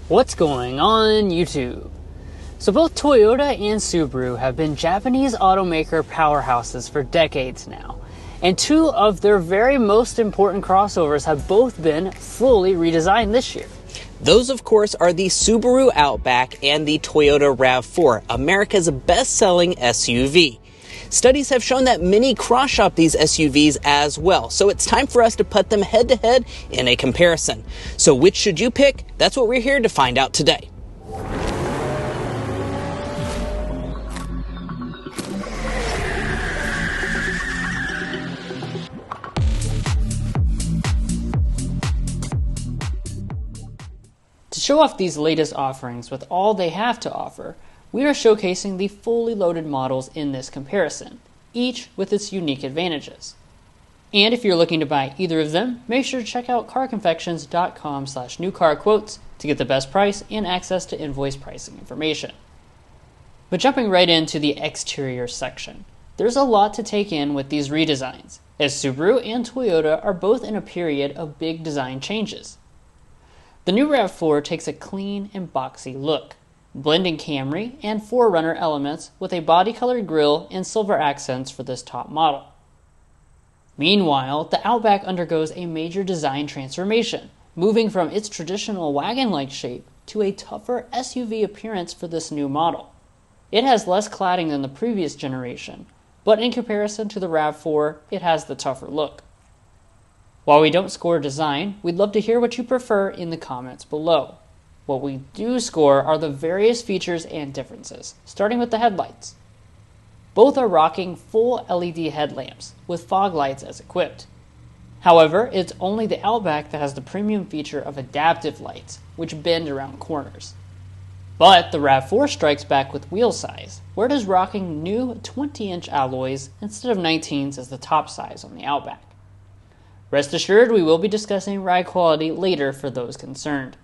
What's going on YouTube? So both Toyota and Subaru have been Japanese automaker powerhouses for decades now, and two of their very most important crossovers have both been fully redesigned this year. Those, of course, are the Subaru Outback and the Toyota RAV4, America's best-selling SUV. Studies have shown that many cross-shop these SUVs as well, so it's time for us to put them head-to-head in a comparison. So which should you pick? That's what we're here to find out today. To show off these latest offerings with all they have to offer, we are showcasing the fully loaded models in this comparison, each with its unique advantages. And if you're looking to buy either of them, make sure to check out carconfections.com/newcarquotes to get the best price and access to invoice pricing information. But jumping right into the exterior section, there's a lot to take in with these redesigns, as Subaru and Toyota are both in a period of big design changes. The new RAV4 takes a clean and boxy look, blending Camry and 4Runner elements with a body-colored grille and silver accents for this top model. Meanwhile, the Outback undergoes a major design transformation, moving from its traditional wagon-like shape to a tougher SUV appearance for this new model. It has less cladding than the previous generation, but in comparison to the RAV4, it has the tougher look. While we don't score design, we'd love to hear what you prefer in the comments below. What we do score are the various features and differences, starting with the headlights. Both are rocking full LED headlamps, with fog lights as equipped. However, it's only the Outback that has the premium feature of adaptive lights, which bend around corners. But the RAV4 strikes back with wheel size, where it is rocking new 20-inch alloys instead of 19s as the top size on the Outback. Rest assured, we will be discussing ride quality later for those concerned.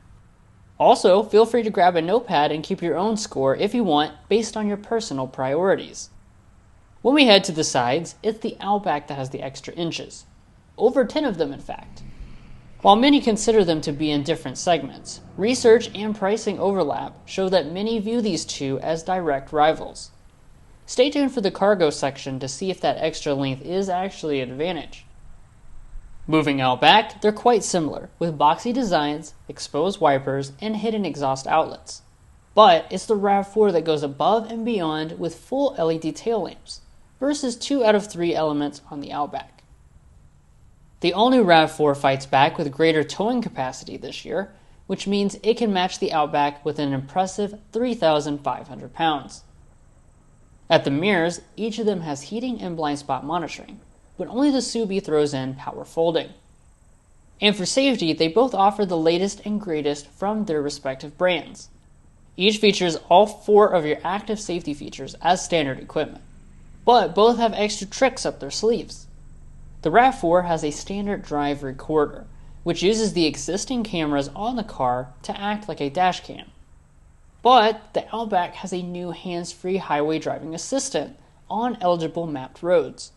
Also, feel free to grab a notepad and keep your own score if you want, based on your personal priorities. When we head to the sides, it's the Outback that has the extra inches. Over 10 of them, in fact. While many consider them to be in different segments, research and pricing overlap show that many view these two as direct rivals. Stay tuned for the cargo section to see if that extra length is actually an advantage. Moving out back, they're quite similar, with boxy designs, exposed wipers, and hidden exhaust outlets. But it's the RAV4 that goes above and beyond with full LED tail lamps, versus 2 out of 3 elements on the Outback. The all-new RAV4 fights back with greater towing capacity this year, which means it can match the Outback with an impressive 3,500 pounds. At the mirrors, each of them has heating and blind spot monitoring, but only the Subi throws in power folding. And for safety, they both offer the latest and greatest from their respective brands. Each features all 4 of your active safety features as standard equipment, but both have extra tricks up their sleeves. The RAV4 has a standard drive recorder, which uses the existing cameras on the car to act like a dash cam. But the Outback has a new hands-free highway driving assistant on eligible mapped roads.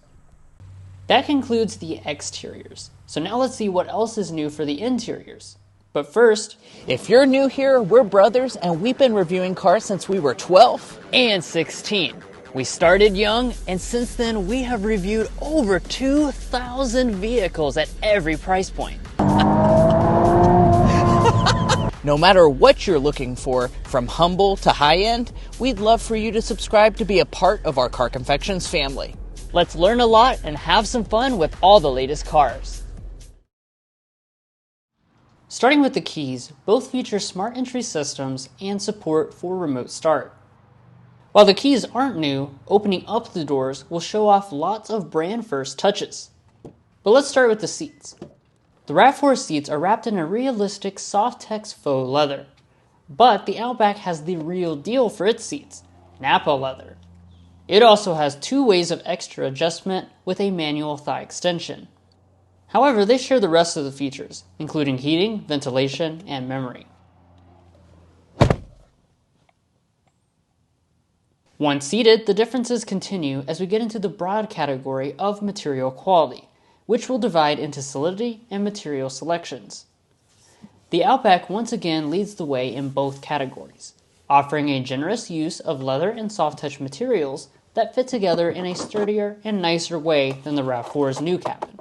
That concludes the exteriors. So now let's see what else is new for the interiors. But first, If you're new here, we're brothers and we've been reviewing cars since we were 12 and 16. We started young, and since then we have reviewed over 2,000 vehicles at every price point. No matter what you're looking for, from humble to high-end, we'd love for you to subscribe to be a part of our Car Confections family. Let's learn a lot and have some fun with all the latest cars. Starting with the keys, both feature smart entry systems and support for remote start. While the keys aren't new, opening up the doors will show off lots of brand-first touches. But let's start with the seats. The RAV4 seats are wrapped in a realistic soft-tex faux leather, but the Outback has the real deal for its seats, Nappa leather. It also has 2 ways of extra adjustment with a manual thigh extension. However, they share the rest of the features, including heating, ventilation, and memory. Once seated, the differences continue as we get into the broad category of material quality, which will divide into solidity and material selections. The Outback once again leads the way in both categories, offering a generous use of leather and soft touch materials that fit together in a sturdier and nicer way than the RAV4's new cabin.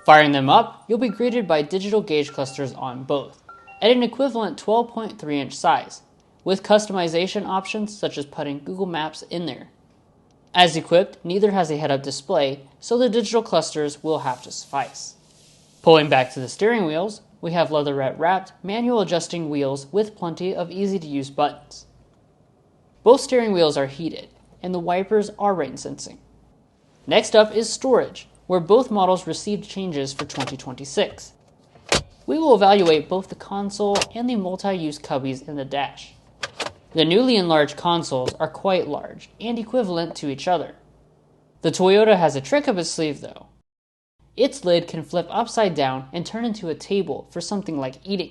Firing them up, you'll be greeted by digital gauge clusters on both, at an equivalent 12.3-inch size, with customization options such as putting Google Maps in there. As equipped, neither has a head-up display, so the digital clusters will have to suffice. Pulling back to the steering wheels, we have leatherette-wrapped, manual adjusting wheels with plenty of easy-to-use buttons. Both steering wheels are heated, and the wipers are rain sensing. Next up is storage, where both models received changes for 2026. We will evaluate both the console and the multi-use cubbies in the dash. The newly enlarged consoles are quite large and equivalent to each other. The Toyota has a trick up its sleeve though. Its lid can flip upside down and turn into a table for something like eating.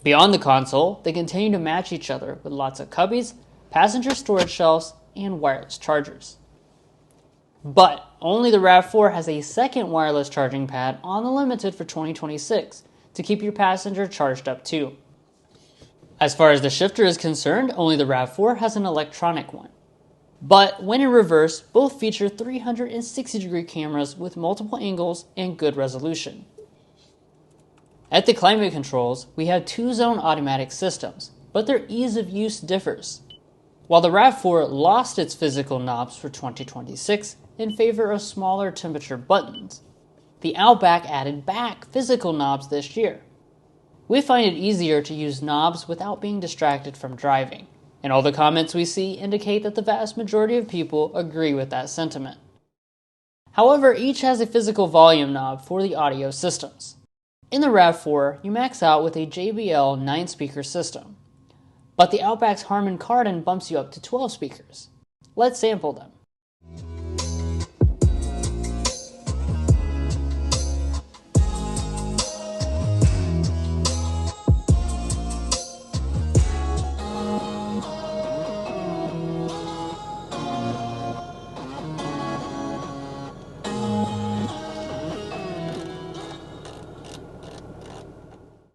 Beyond the console, they continue to match each other with lots of cubbies, passenger storage shelves, and wireless chargers. But only the RAV4 has a second wireless charging pad on the Limited for 2026 to keep your passenger charged up too. As far as the shifter is concerned, only the RAV4 has an electronic one. But when in reverse, both feature 360-degree cameras with multiple angles and good resolution. At the climate controls, we have 2-zone automatic systems, but their ease of use differs. While the RAV4 lost its physical knobs for 2026 in favor of smaller temperature buttons, the Outback added back physical knobs this year. We find it easier to use knobs without being distracted from driving, and all the comments we see indicate that the vast majority of people agree with that sentiment. However, each has a physical volume knob for the audio systems. In the RAV4, you max out with a JBL 9-speaker system, but the Outback's Harman Kardon bumps you up to 12 speakers. Let's sample them.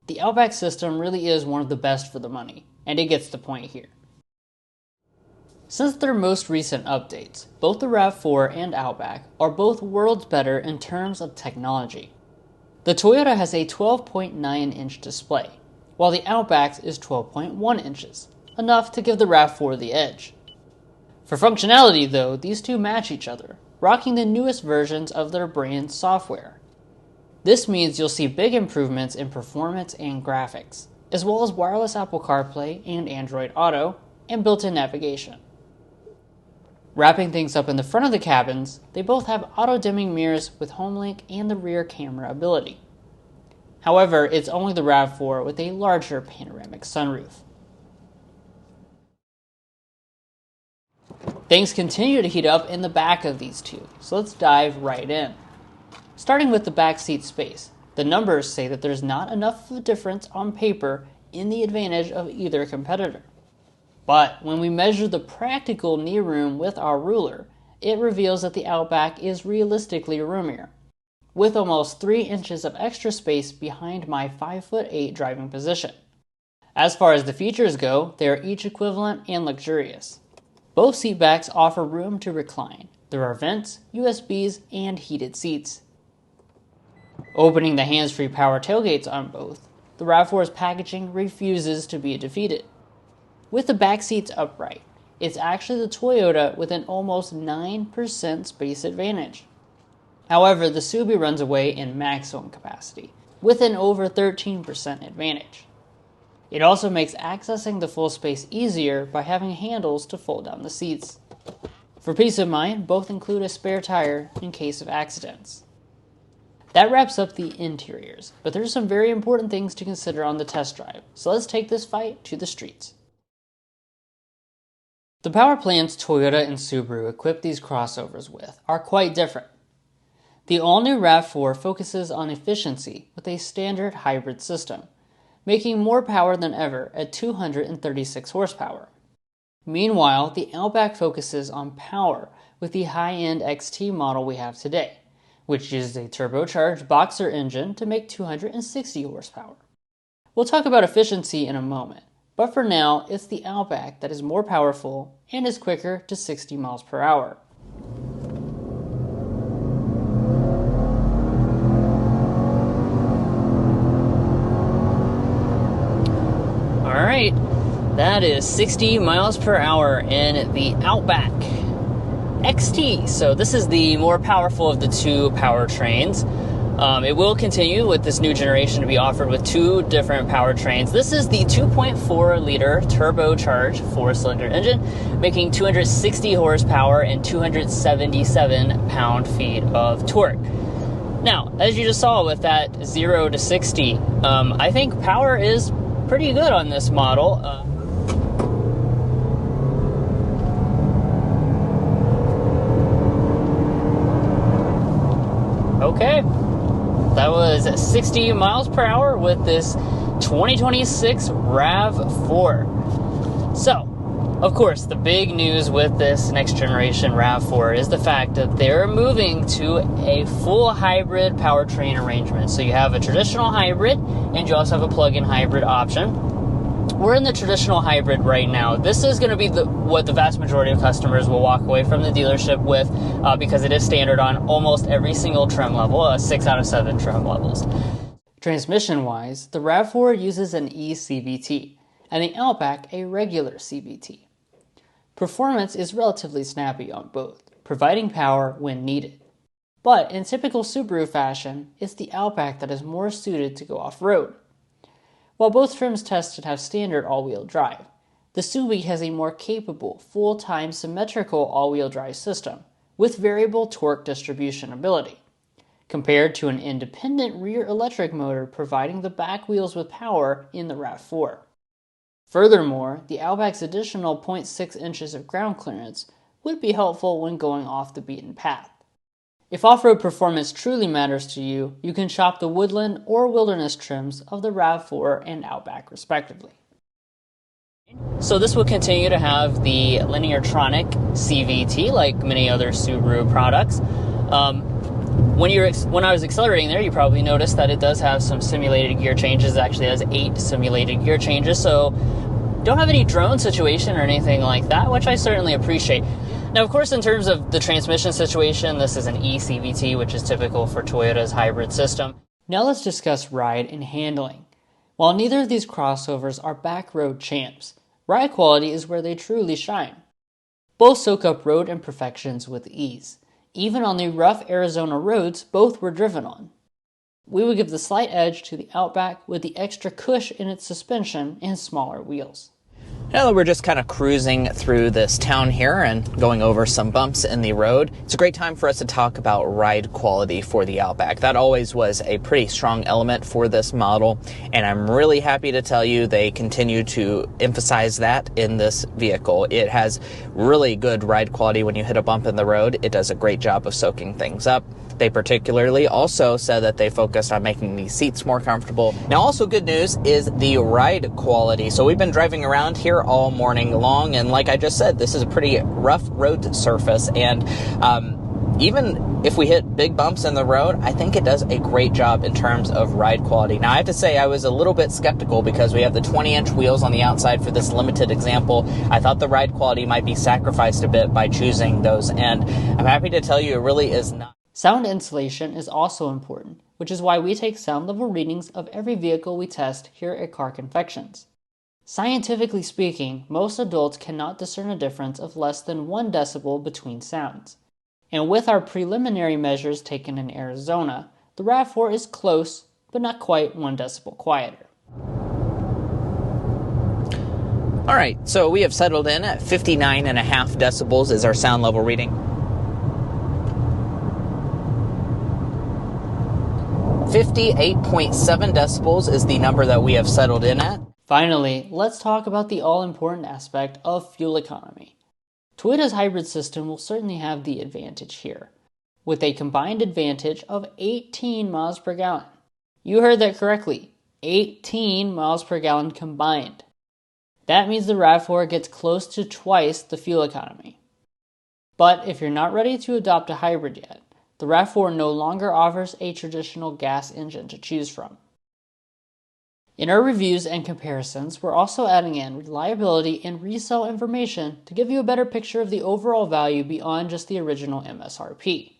The Outback system really is one of the best for the money, and it gets the point here. Since their most recent updates, both the RAV4 and Outback are both worlds better in terms of technology. The Toyota has a 12.9-inch display, while the Outback's is 12.1 inches, enough to give the RAV4 the edge. For functionality though, these two match each other, rocking the newest versions of their brand's software. This means you'll see big improvements in performance and graphics, as well as wireless Apple CarPlay and Android Auto, and built-in navigation. Wrapping things up in the front of the cabins, they both have auto-dimming mirrors with HomeLink and the rear camera ability. However, it's only the RAV4 with a larger panoramic sunroof. Things continue to heat up in the back of these two, so let's dive right in. Starting with the back seat space, the numbers say that there's not enough of a difference on paper in the advantage of either competitor. But when we measure the practical knee room with our ruler, it reveals that the Outback is realistically roomier, with almost 3 inches of extra space behind my 5'8" driving position. As far as the features go, they are each equivalent and luxurious. Both seatbacks offer room to recline. There are vents, USBs, and heated seats. Opening the hands-free power tailgates on both, the RAV4's packaging refuses to be defeated. With the back seats upright, it's actually the Toyota with an almost 9% space advantage. However, the Subi runs away in maximum capacity, with an over 13% advantage. It also makes accessing the full space easier by having handles to fold down the seats. For peace of mind, both include a spare tire in case of accidents. That wraps up the interiors, but there's some very important things to consider on the test drive, so let's take this fight to the streets. The power plants Toyota and Subaru equip these crossovers with are quite different. The all-new RAV4 focuses on efficiency with a standard hybrid system, making more power than ever at 236 horsepower. Meanwhile, the Outback focuses on power with the high-end XT model we have today, which uses a turbocharged boxer engine to make 260 horsepower. We'll talk about efficiency in a moment, but for now, it's the Outback that is more powerful and is quicker to 60 miles per hour. Alright, that is 60 miles per hour in the Outback XT. So this is the more powerful of the two powertrains. It will continue with this new generation to be offered with two different powertrains. This is the 2.4 liter turbocharged 4-cylinder engine, making 260 horsepower and 277 pound-feet of torque. Now, as you just saw with that 0 to 60, I think power is pretty good on this model. Okay, that was 60 miles per hour with this 2026 RAV4. So, of course, the big news with this next generation RAV4 is the fact that they're moving to a full hybrid powertrain arrangement. So you have a traditional hybrid, and you also have a plug-in hybrid option. We're in the traditional hybrid right now. This is going to be what the vast majority of customers will walk away from the dealership with because it is standard on almost every single trim level, 6 out of 7 trim levels. Transmission-wise, the RAV4 uses an eCVT, and the Outback a regular CVT. Performance is relatively snappy on both, providing power when needed. But in typical Subaru fashion, it's the Outback that is more suited to go off-road. While both trims tested have standard all-wheel drive, the Subi has a more capable, full-time symmetrical all-wheel drive system with variable torque distribution ability, compared to an independent rear electric motor providing the back wheels with power in the RAV4. Furthermore, the Outback's additional 0.6 inches of ground clearance would be helpful when going off the beaten path. If off-road performance truly matters to you, you can shop the Woodland or Wilderness trims of the RAV4 and Outback respectively. So this will continue to have the Lineartronic CVT like many other Subaru products. When I was accelerating there, you probably noticed that it does have some simulated gear changes. It actually has 8 simulated gear changes, so don't have any drone situation or anything like that, which I certainly appreciate. Now, of course, in terms of the transmission situation, this is an eCVT, which is typical for Toyota's hybrid system. Now let's discuss ride and handling. While neither of these crossovers are back-road champs, ride quality is where they truly shine. Both soak up road imperfections with ease. Even on the rough Arizona roads, both were driven on. We would give the slight edge to the Outback with the extra cush in its suspension and smaller wheels. Now that we're just kind of cruising through this town here and going over some bumps in the road, it's a great time for us to talk about ride quality for the Outback. That always was a pretty strong element for this model, and I'm really happy to tell you they continue to emphasize that in this vehicle. It has really good ride quality when you hit a bump in the road. It does a great job of soaking things up. They particularly also said that they focused on making these seats more comfortable. Now, also good news is the ride quality. So we've been driving around here all morning long, and like I just said, this is a pretty rough road surface, and even if we hit big bumps in the road, I think it does a great job in terms of ride quality. Now, I have to say I was a little bit skeptical because we have the 20-inch wheels on the outside for this limited example. I thought the ride quality might be sacrificed a bit by choosing those, and I'm happy to tell you it really is not. Sound insulation is also important, which is why we take sound level readings of every vehicle we test here at Car Confections. Scientifically speaking, most adults cannot discern a difference of less than 1 decibel between sounds. And with our preliminary measures taken in Arizona, the RAV4 is close, but not quite 1 decibel quieter. All right, so we have settled in at 59.5 decibels is our sound level reading. 58.7 decibels is the number that we have settled in at. Finally, let's talk about the all-important aspect of fuel economy. Toyota's hybrid system will certainly have the advantage here, with a combined advantage of 18 miles per gallon. You heard that correctly, 18 miles per gallon combined. That means the RAV4 gets close to twice the fuel economy. But if you're not ready to adopt a hybrid yet, the RAV4 no longer offers a traditional gas engine to choose from. In our reviews and comparisons, we're also adding in reliability and resale information to give you a better picture of the overall value beyond just the original MSRP.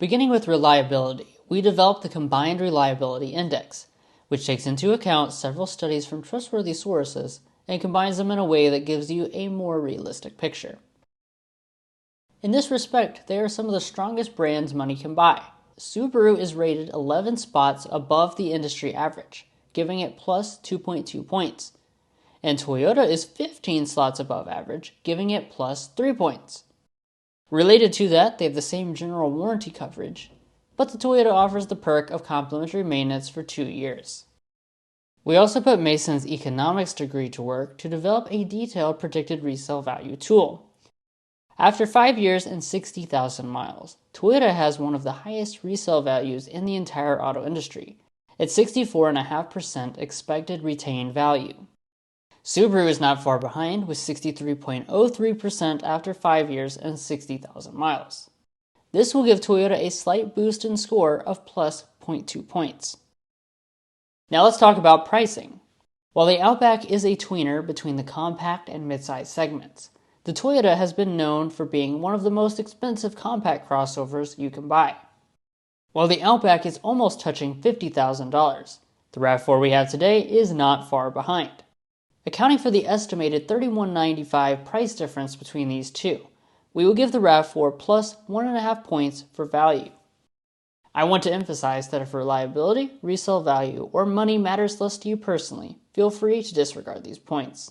Beginning with reliability, we developed the Combined Reliability Index, which takes into account several studies from trustworthy sources and combines them in a way that gives you a more realistic picture. In this respect, they are some of the strongest brands money can buy. Subaru is rated 11 spots above the industry average, giving it plus 2.2 points. And Toyota is 15 slots above average, giving it plus 3 points. Related to that, they have the same general warranty coverage, but the Toyota offers the perk of complimentary maintenance for 2 years. We also put Mason's economics degree to work to develop a detailed predicted resale value tool. After 5 years and 60,000 miles, Toyota has one of the highest resale values in the entire auto industry, at 64.5% expected retained value. Subaru is not far behind with 63.03% after 5 years and 60,000 miles. This will give Toyota a slight boost in score of plus 0.2 points. Now let's talk about pricing. While the Outback is a tweener between the compact and midsize segments, the Toyota has been known for being one of the most expensive compact crossovers you can buy. While the Outback is almost touching $50,000, the RAV4 we have today is not far behind. Accounting for the estimated $31.95 price difference between these two, we will give the RAV4 plus 1.5 points for value. I want to emphasize that if reliability, resale value, or money matters less to you personally, feel free to disregard these points.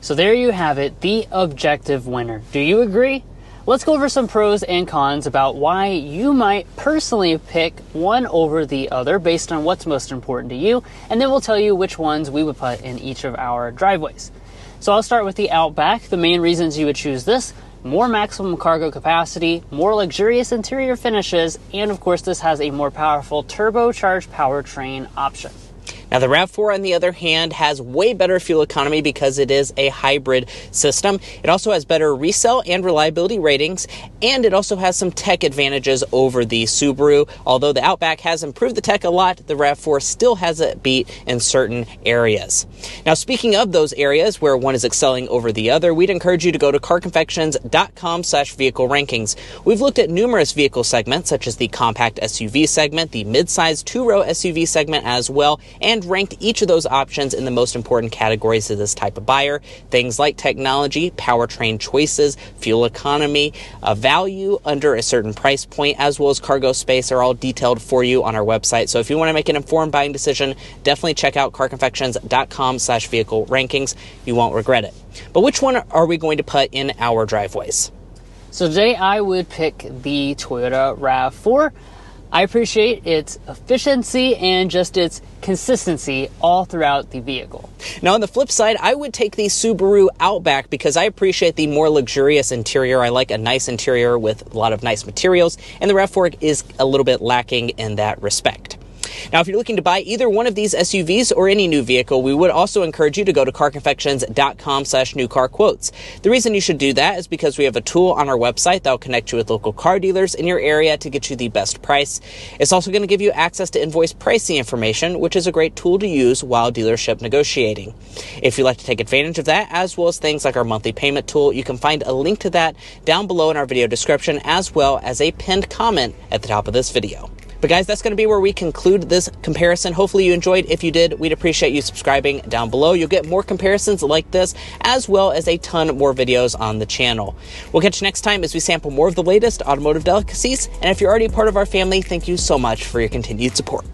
So there you have it, the objective winner. Do you agree? Let's go over some pros and cons about why you might personally pick one over the other based on what's most important to you, and then we'll tell you which ones we would put in each of our driveways. So I'll start with the Outback. The main reasons you would choose this: more maximum cargo capacity, more luxurious interior finishes, and of course this has a more powerful turbocharged powertrain option. Now, the RAV4, on the other hand, has way better fuel economy because it is a hybrid system. It also has better resale and reliability ratings, and it also has some tech advantages over the Subaru. Although the Outback has improved the tech a lot, the RAV4 still has a beat in certain areas. Now, speaking of those areas where one is excelling over the other, we'd encourage you to go to carconfections.com/vehicle rankings. We've looked at numerous vehicle segments, such as the compact SUV segment, the midsize two-row SUV segment as well, and ranked each of those options in the most important categories of this type of buyer. Things like technology, powertrain choices, fuel economy, value under a certain price point, as well as cargo space are all detailed for you on our website. So if you want to make an informed buying decision, definitely check out carconfections.com/vehicle rankings. You won't regret it. But which one are we going to put in our driveways? So today I would pick the Toyota RAV4. I appreciate its efficiency and just its consistency all throughout the vehicle. Now, on the flip side, I would take the Subaru Outback because I appreciate the more luxurious interior. I like a nice interior with a lot of nice materials, and the RAV4 is a little bit lacking in that respect. Now, if you're looking to buy either one of these SUVs or any new vehicle, we would also encourage you to go to carconfections.com/newcarquotes. The reason you should do that is because we have a tool on our website that will connect you with local car dealers in your area to get you the best price. It's also going to give you access to invoice pricing information, which is a great tool to use while dealership negotiating. If you'd like to take advantage of that, as well as things like our monthly payment tool, you can find a link to that down below in our video description, as well as a pinned comment at the top of this video. But guys, that's going to be where we conclude this comparison. Hopefully you enjoyed. If you did, we'd appreciate you subscribing down below. You'll get more comparisons like this, as well as a ton more videos on the channel. We'll catch you next time as we sample more of the latest automotive delicacies. And if you're already part of our family, thank you so much for your continued support.